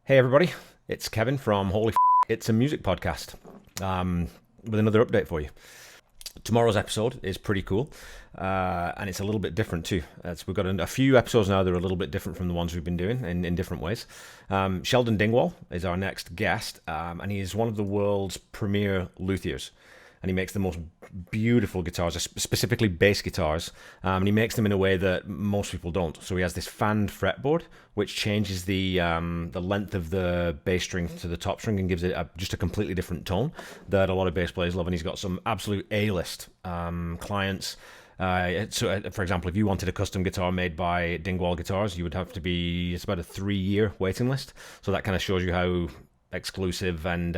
Hey everybody, it's Kevin from It's a Music Podcast, with another update for you. Tomorrow's episode is pretty cool, and it's a little bit different too. We've got a few episodes now that are a little bit different from the ones we've been doing in different ways. Sheldon Dingwall is our next guest, and he is one of the world's premier luthiers. And he makes the most beautiful guitars, specifically bass guitars, and he makes them in a way that most people don't. So he has this fanned fretboard, which changes the length of the bass string to the top string and gives it just a completely different tone that a lot of bass players love. And he's got some absolute A-list clients. For example, if you wanted a custom guitar made by Dingwall Guitars, you would have to it's about a 3-year waiting list. So that kind of shows you how exclusive and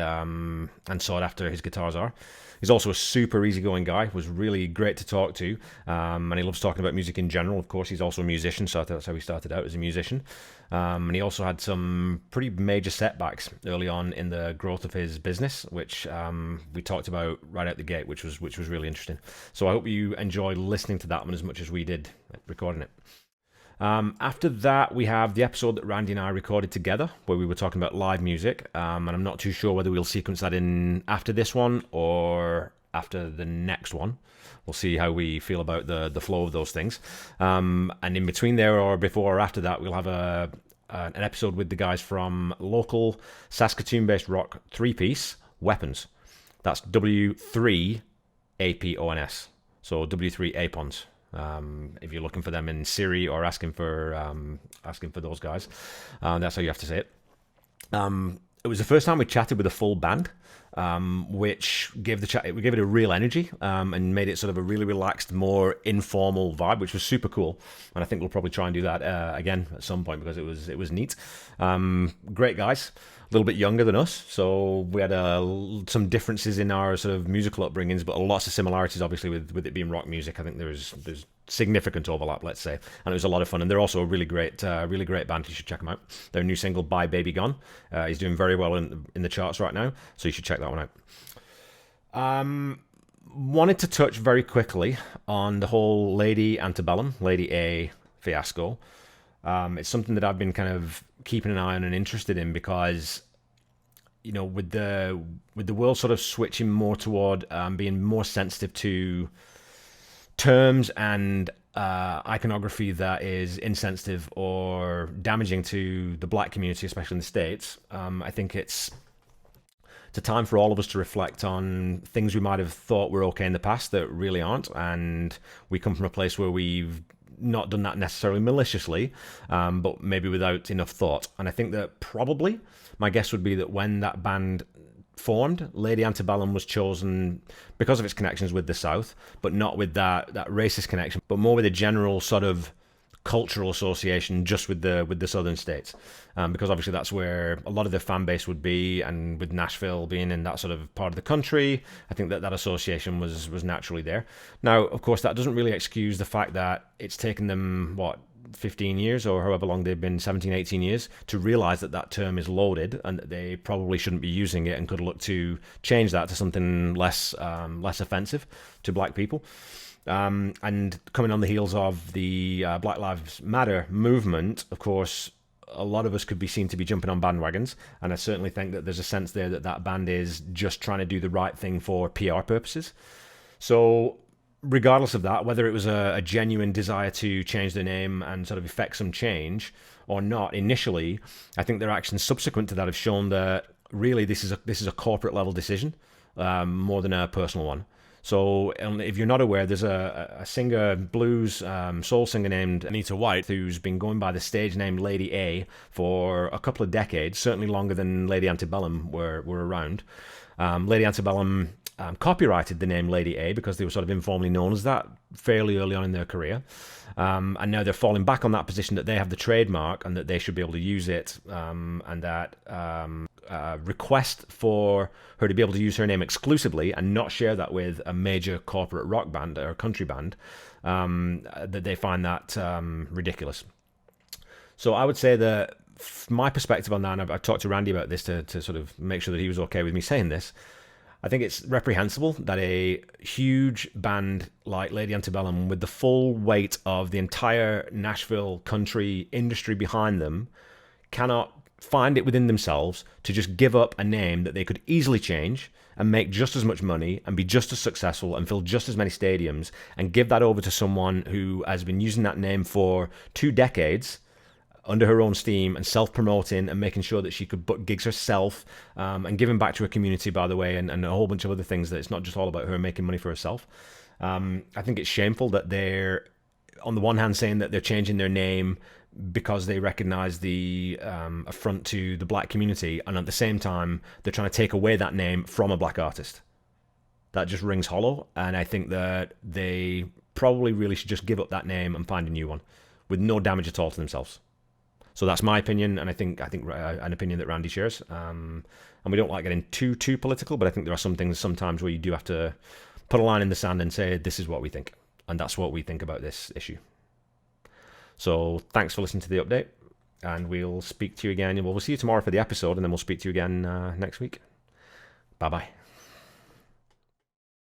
sought after his guitars are. He's also a super easygoing guy, was really great to talk to, and he loves talking about music in general. Of course, he's also a musician, so that's how he started out, as a musician. And he also had some pretty major setbacks early on in the growth of his business, which we talked about right out the gate, which was really interesting. So I hope you enjoy listening to that one as much as we did recording it. After that, we have the episode that Randy and I recorded together, where we were talking about live music, and I'm not too sure whether we'll sequence that in after this one or after the next one. We'll see how we feel about the flow of those things. And in between there, or before or after that, we'll have an episode with the guys from local Saskatoon-based rock three-piece Weapons. That's W3 APONS. So W3 Apons. If you're looking for them in Siri or asking for those guys, that's how you have to say it. It was the first time we chatted with a full band, which gave it a real energy, and made it sort of a really relaxed, more informal vibe, which was super cool. And I think we'll probably try and do that again at some point, because it was neat. Great guys. A little bit younger than us, so we had some differences in our sort of musical upbringings, but lots of similarities, obviously, with it being rock music. I think there's significant overlap, let's say, and it was a lot of fun. And they're also a really great band. You should check them out. Their new single, "Bye Baby Gone," is doing very well in the charts right now, so you should check that one out. Wanted to touch very quickly on the whole Lady Antebellum, Lady A fiasco. It's something that I've been kind of keeping an eye on and interested in, because, you know, with the world sort of switching more toward being more sensitive to terms and iconography that is insensitive or damaging to the black community, especially in the States, I think it's a time for all of us to reflect on things we might have thought were okay in the past that really aren't, and we come from a place where we've not done that necessarily maliciously, but maybe without enough thought. And I think that probably my guess would be that when that band formed, Lady Antebellum was chosen because of its connections with the South, but not with that racist connection, but more with a general sort of cultural association just with the southern states, because obviously that's where a lot of the fan base would be, and with Nashville being in that sort of part of the country, I think that association was naturally there. Now, of course, that doesn't really excuse the fact that it's taken them 15 years, or however long they've been, 17, 18 years, to realize that term is loaded and that they probably shouldn't be using it, and could look to change that to something less offensive to black people. And coming on the heels of the Black Lives Matter movement, of course, a lot of us could be seen to be jumping on bandwagons, and I certainly think that there's a sense there that band is just trying to do the right thing for PR purposes. So regardless of that, whether it was a genuine desire to change the name and sort of effect some change or not initially, I think their actions subsequent to that have shown that really this is a corporate level decision, more than a personal one. So if you're not aware, there's a singer, blues, soul singer named Anita White, who's been going by the stage name Lady A for a couple of decades, certainly longer than Lady Antebellum were around. Lady Antebellum copyrighted the name Lady A because they were sort of informally known as that fairly early on in their career. And now they're falling back on that position that they have the trademark and that they should be able to use it, and that request for her to be able to use her name exclusively and not share that with a major corporate rock band or country band, that they find that ridiculous. So I would say that my perspective on that, and I've talked to Randy about this to sort of make sure that he was okay with me saying this, I think it's reprehensible that a huge band like Lady Antebellum, with the full weight of the entire Nashville country industry behind them, cannot find it within themselves to just give up a name that they could easily change and make just as much money and be just as successful and fill just as many stadiums, and give that over to someone who has been using that name for 2 decades under her own steam and self-promoting and making sure that she could book gigs herself, and giving back to her community, by the way, and a whole bunch of other things, that it's not just all about her making money for herself. I think it's shameful that they're, on the one hand, saying that they're changing their name because they recognize the affront to the black community, and at the same time, they're trying to take away that name from a black artist. That just rings hollow, and I think that they probably really should just give up that name and find a new one with no damage at all to themselves. So that's my opinion, and I think an opinion that Randy shares. And we don't like getting too political, but I think there are some things sometimes where you do have to put a line in the sand and say, this is what we think. And that's what we think about this issue. So thanks for listening to the update, and we'll speak to you again. We'll see you tomorrow for the episode, and then we'll speak to you again next week. Bye-bye.